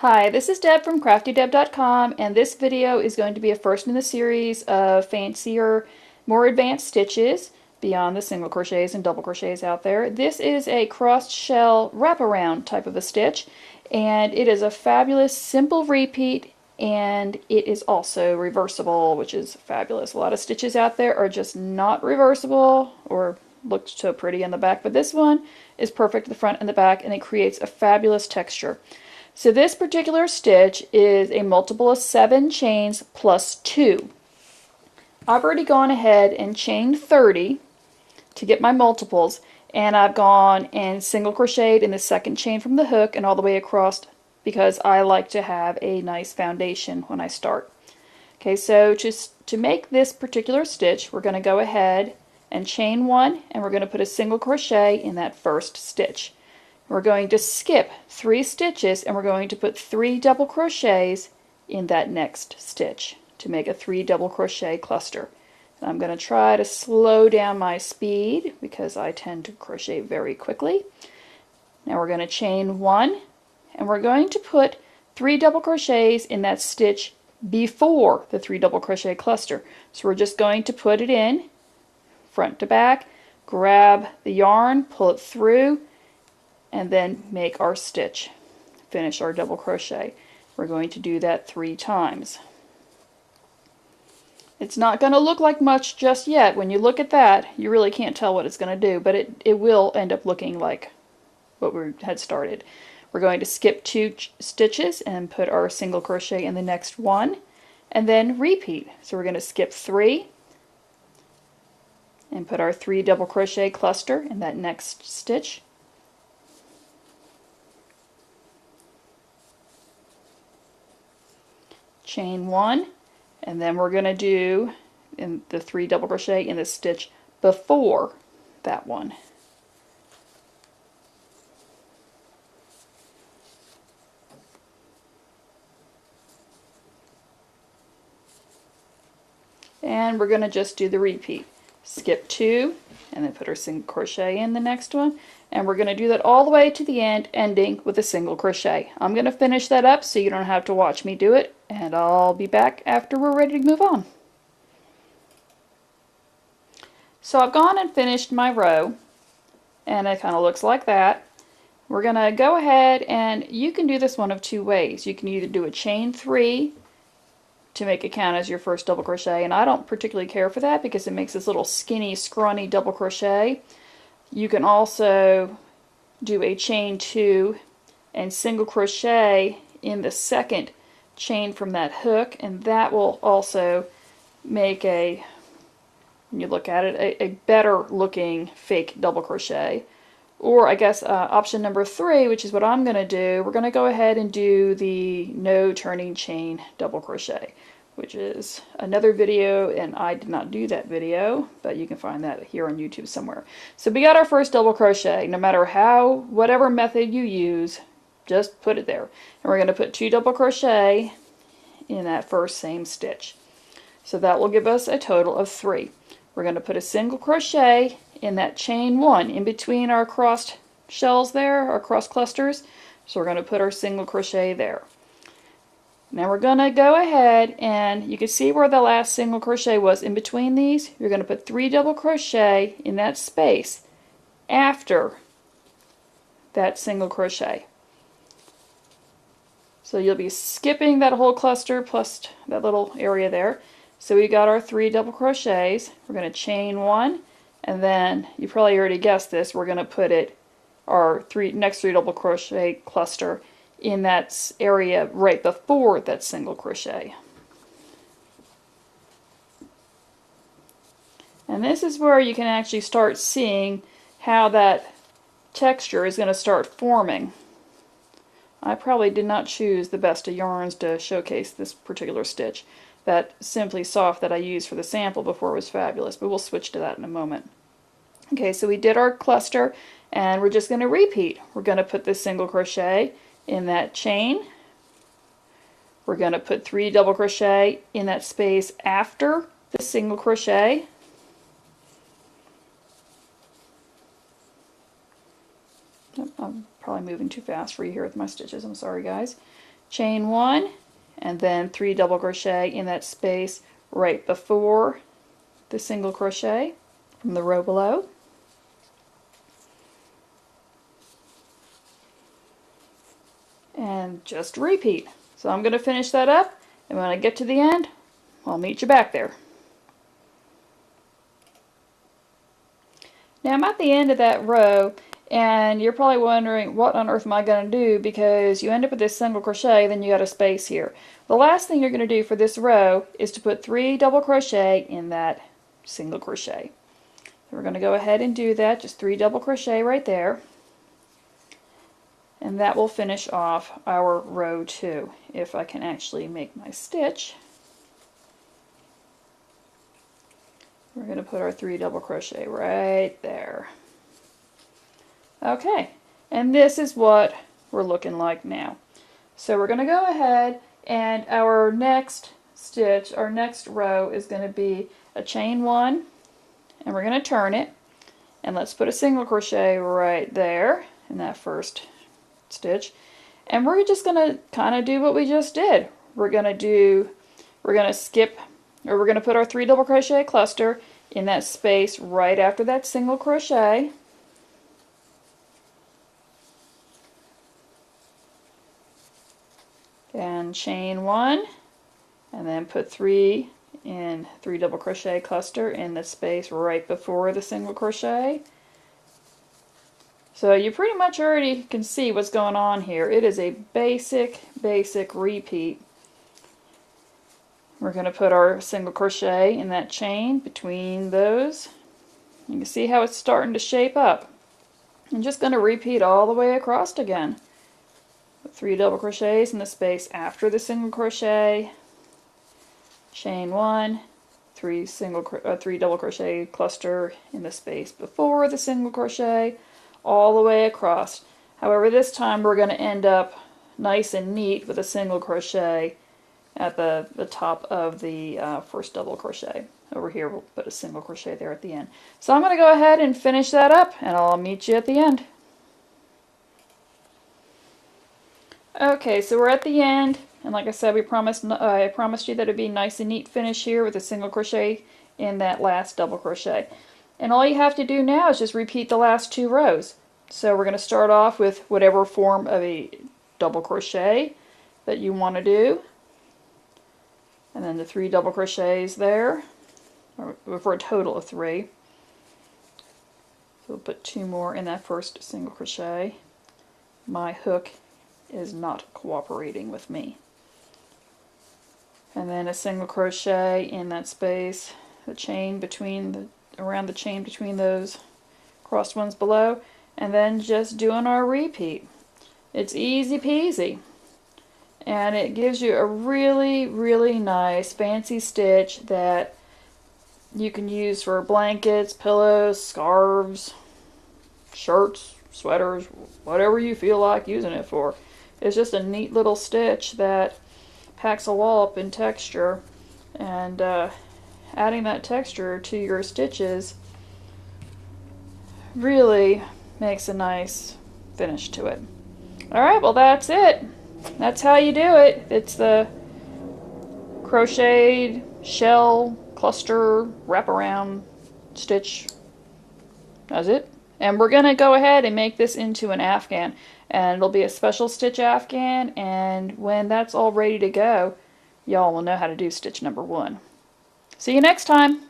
Hi, this is Deb from CraftyDeb.com, and this video is going to be a first in the series of fancier, more advanced stitches beyond the single crochets and double crochets out there. This is a crossed shell wraparound type of a stitch, and it is a fabulous simple repeat, and it is also reversible, which is fabulous. A lot of stitches out there are just not reversible or look so pretty in the back, but this one is perfect the front and the back, and it creates a fabulous texture. So this particular stitch is a multiple of 7 chains plus 2. I've already gone ahead and chained 30 to get my multiples, and I've gone and single crocheted in the second chain from the hook and all the way across because I like to have a nice foundation when I start. Okay, so just to make this particular stitch, we're going to go ahead and chain 1, and we're going to put a single crochet in that first stitch. We're going to skip 3 stitches and we're going to put 3 double crochets in that next stitch to make a 3 double crochet cluster. And I'm going to try to slow down my speed because I tend to crochet very quickly. Now we're going to chain 1 and we're going to put 3 double crochets in that stitch before the 3 double crochet cluster. So we're just going to put it in front to back, grab the yarn, pull it through, and then make our stitch, finish our double crochet. We're going to do that 3 times. It's not going to look like much just yet. When you look at that, you really can't tell what it's going to do, but it will end up looking like what we had started. We're going to skip 2 stitches and put our single crochet in the next one, and then repeat. So we're going to skip 3 and put our 3 double crochet cluster in that next stitch. Chain 1, and then we're going to do in the 3 double crochet in the stitch before that one. And we're going to just do the repeat. Skip 2 and then put our single crochet in the next one, and we're going to do that all the way to the end, ending with a single crochet. I'm going to finish that up so you don't have to watch me do it, and I'll be back after we're ready to move on. So I've gone and finished my row, and it kind of looks like that. We're going to go ahead, and you can do this one of 2 ways. You can either do a chain 3 to make it count as your first double crochet, and I don't particularly care for that because it makes this little skinny, scrawny double crochet. You can also do a chain 2 and single crochet in the second chain from that hook, and that will also make a, when you look at it, a better looking fake double crochet. Or I guess option number 3, which is what I'm going to do, we're going to go ahead and do the no turning chain double crochet, which is another video, and I did not do that video, but you can find that here on YouTube somewhere. So we got our first double crochet. No matter whatever method you use, just put it there. And we're going to put 2 double crochet in that first same stitch. So that will give us a total of 3. We're going to put a single crochet in that chain 1 in between our crossed shells there, our cross clusters. So we're going to put our single crochet there. Now we're going to go ahead, and you can see where the last single crochet was in between these. You're going to put 3 double crochet in that space after that single crochet. So you'll be skipping that whole cluster plus that little area there. So we got our 3 double crochets. We're going to chain 1, and then you probably already guessed this, we're going to put our next 3 double crochet cluster in that area right before that single crochet. And this is where you can actually start seeing how that texture is going to start forming. I probably did not choose the best of yarns to showcase this particular stitch. That Simply Soft that I used for the sample before was fabulous, but we'll switch to that in a moment. Okay, so we did our cluster, and we're just going to repeat. We're going to put this single crochet in that chain. We're going to put 3 double crochet in that space after the single crochet. I'm probably moving too fast for you here with my stitches. I'm sorry, guys. chain 1, and then 3 double crochet in that space right before the single crochet from the row below. And just repeat. So I'm going to finish that up, and when I get to the end, I'll meet you back there. Now I'm at the end of that row, and you're probably wondering what on earth am I going to do, because you end up with this single crochet, then you got a space here. The last thing you're going to do for this row is to put 3 double crochet in that single crochet. So we're going to go ahead and do that, just 3 double crochet right there. And that will finish off our row 2. If I can actually make my stitch, we're going to put our 3 double crochet right there. Okay, and this is what we're looking like now. So we're going to go ahead, and our next stitch, our next row is going to be a chain 1, and we're going to turn it, and let's put a single crochet right there in that first stitch, and we're just going to kind of do what we just did. We're going to skip, or we're going to put our 3 double crochet cluster in that space right after that single crochet, and chain 1, and then put 3 in 3 double crochet cluster in the space right before the single crochet. So you pretty much already can see what's going on here. It is a basic repeat. We're going to put our single crochet in that chain between those. You can see how it's starting to shape up. I'm just going to repeat all the way across again. 3 double crochets in the space after the single crochet, chain 1, 3 double crochet cluster in the space before the single crochet, all the way across. However, this time we're going to end up nice and neat with a single crochet at the top of the first double crochet. Over here we'll put a single crochet there at the end. So I'm going to go ahead and finish that up, and I'll meet you at the end. Okay, so we're at the end, and like I said, I promised you that it'd be nice and neat finish here with a single crochet in that last double crochet. And all you have to do now is just repeat the last 2 rows. So we're going to start off with whatever form of a double crochet that you want to do, and then the 3 double crochets there, for a total of 3. So we'll put 2 more in that first single crochet. My hook is not cooperating with me. And then a single crochet in that space, the chain between around the chain between those crossed ones below, and then just doing our repeat. It's easy peasy, and it gives you a really nice fancy stitch that you can use for blankets, pillows, scarves, shirts, sweaters, whatever you feel like using it for. It's just a neat little stitch that packs a wallop in texture, and adding that texture to your stitches really makes a nice finish to it. Alright, well that's it. That's how you do it. It's the crocheted shell cluster wraparound stitch. That's it. And we're going to go ahead and make this into an afghan. And it'll be a special stitch afghan, and when that's all ready to go, y'all will know how to do stitch number 1. See you next time!